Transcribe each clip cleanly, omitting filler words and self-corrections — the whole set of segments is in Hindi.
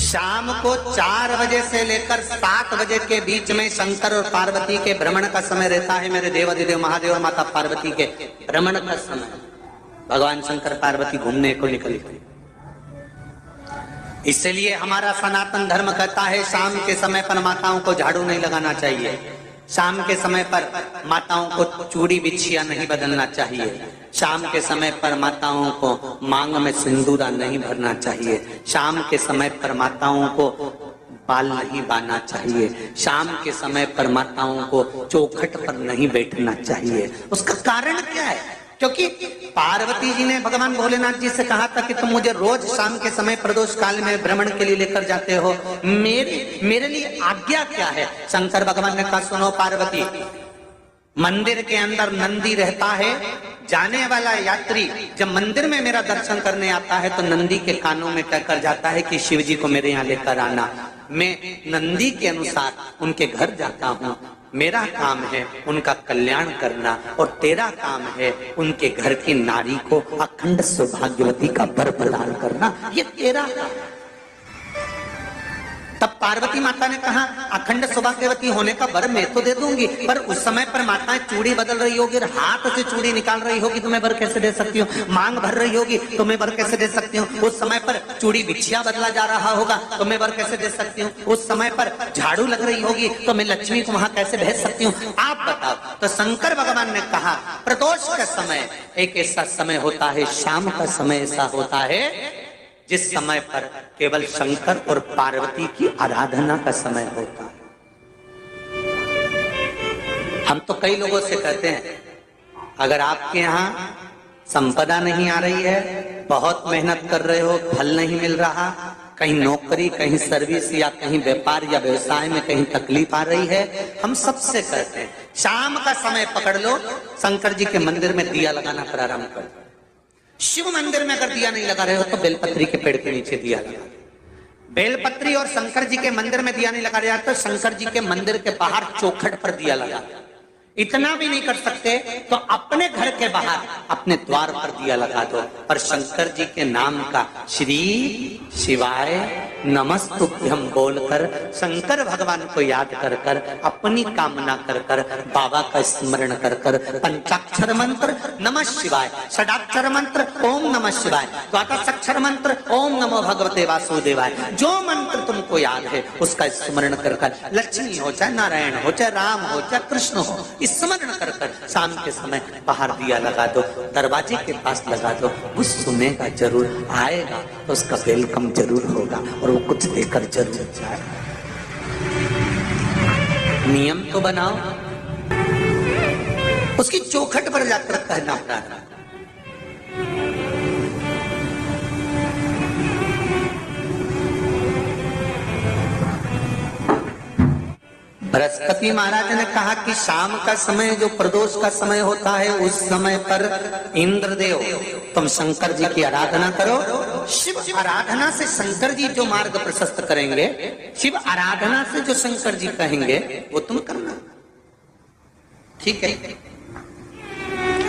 शाम को 4 बजे से लेकर 7 बजे के बीच में शंकर और पार्वती के भ्रमण का समय रहता है। मेरे देवाधिदेव महादेव और माता पार्वती के भ्रमण का समय, भगवान शंकर पार्वती घूमने को निकले। इसलिए हमारा सनातन धर्म कहता है शाम के समय पर माताओं को झाड़ू नहीं लगाना चाहिए, शाम के समय पर माताओं को चूड़ी बिछिया नहीं बदलना चाहिए, शाम के समय पर माताओं को मांग में सिंदूरा नहीं भरना चाहिए, शाम के समय पर माताओं को बाल नहीं बांधना चाहिए, शाम के समय पर माताओं को चौखट पर नहीं बैठना चाहिए। उसका कारण क्या है? क्योंकि पार्वती जी ने भगवान भोलेनाथ जी से कहा था कि तुम मुझे रोज शाम के समय प्रदोष काल में भ्रमण के लिए लेकर जाते हो, मेरे लिए आज्ञा क्या है? शंकर भगवान ने कहा सुनो पार्वती, मंदिर के अंदर नंदी रहता है, जाने वाला यात्री जब मंदिर में मेरा दर्शन करने आता है तो नंदी के कानों में कहकर जाता है कि शिव जी को मेरे यहाँ लेकर आना। मैं नंदी के अनुसार उनके घर जाता हूँ, मेरा काम है उनका कल्याण करना और तेरा काम है उनके घर की नारी को अखंड सौभाग्यवती का वर प्रदान करना, ये तेरा काम। तब पार्वती माता ने कहा अखंड सौभाग्यवती होने का वर मैं तो दे दूंगी, पर उस समय पर माताएं चूड़ी बदल रही होगी, हाथ से चूड़ी निकाल रही होगी तो मैं वर कैसे दे सकती हूँ? मांग भर रही होगी तो मैं वर कैसे दे सकती हूँ? उस समय पर चूड़ी बिछिया बदला जा रहा होगा तो मैं वर कैसे दे सकती हूँ? उस समय पर झाड़ू लग रही होगी तो मैं लक्ष्मी को वहां कैसे भेज सकती हूँ? आप बताओ। तो शंकर भगवान ने कहा प्रदोष का समय एक ऐसा समय होता है, शाम का समय ऐसा होता है जिस समय पर केवल शंकर और पार्वती की आराधना का समय होता है। हम तो कई लोगों से कहते हैं अगर आपके यहाँ संपदा नहीं आ रही है, बहुत मेहनत कर रहे हो, फल नहीं मिल रहा, कहीं नौकरी, कहीं सर्विस या कहीं व्यापार या व्यवसाय में कहीं तकलीफ आ रही है, हम सबसे कहते हैं शाम का समय पकड़ लो, शंकर जी के मंदिर में दिया लगाना प्रारंभ कर दो। शिव मंदिर में अगर दिया नहीं लगा रहे हो तो बेलपत्री के पेड़ के नीचे दिया लगा। बेलपत्री और शंकर जी के मंदिर में दिया नहीं लगा रहा तो शंकर जी के मंदिर के बाहर चौखट पर दिया लगा। इतना भी नहीं कर सकते तो अपने घर के बाहर अपने द्वार पर दिया लगा दो और शंकर जी के नाम का श्री शिवाय नमस्तुभ्यम बोलकर शंकर भगवान को याद कर कर अपनी कामना कर कर बाबा का स्मरण कर कर पंचाक्षर मंत्र नमः शिवाय, षडाक्षर मंत्र ओम नमः शिवाय, द्वादशाक्षर मंत्र ओम नमो भगवते वासुदेवाय, जो मंत्र तुमको याद है उसका स्मरण कर कर लक्ष्मी हो चाहे नारायण हो चाहे राम हो चाहे कृष्ण हो स्मरण कर कर शाम के समय बाहर दिया लगा दो, दरवाजे के पास लगा दो। वो सुनेगा जरूर, आएगा तो उसका वेलकम जरूर होगा और वो कुछ देकर जरूर जाएगा। नियम तो बनाओ, उसकी चौखट पर जाकर कहना प्रारंभ। बृहस्पति महाराज ने कहा कि शाम का समय जो प्रदोष का समय होता है उस समय पर इंद्रदेव तुम शंकर जी की आराधना करो। शिव आराधना से शंकर जी जो मार्ग प्रशस्त करेंगे, शिव आराधना से जो शंकर जी कहेंगे वो तुम करना, ठीक है?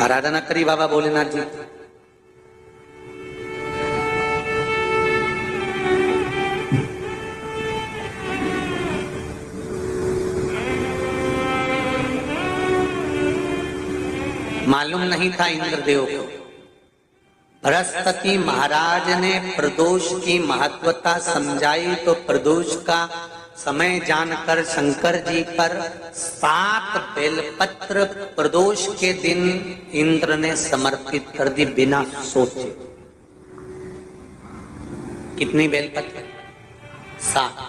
आराधना करी बाबा भोलेनाथ जी। मालूम नहीं था इंद्रदेव को। बृहस्पति महाराज ने प्रदोष की महत्वता समझाई तो प्रदोष का समय जानकर शंकर जी पर 7 बेलपत्र प्रदोष के दिन इंद्र ने समर्पित कर दी बिना सोचे। कितनी बेलपत्र? 7।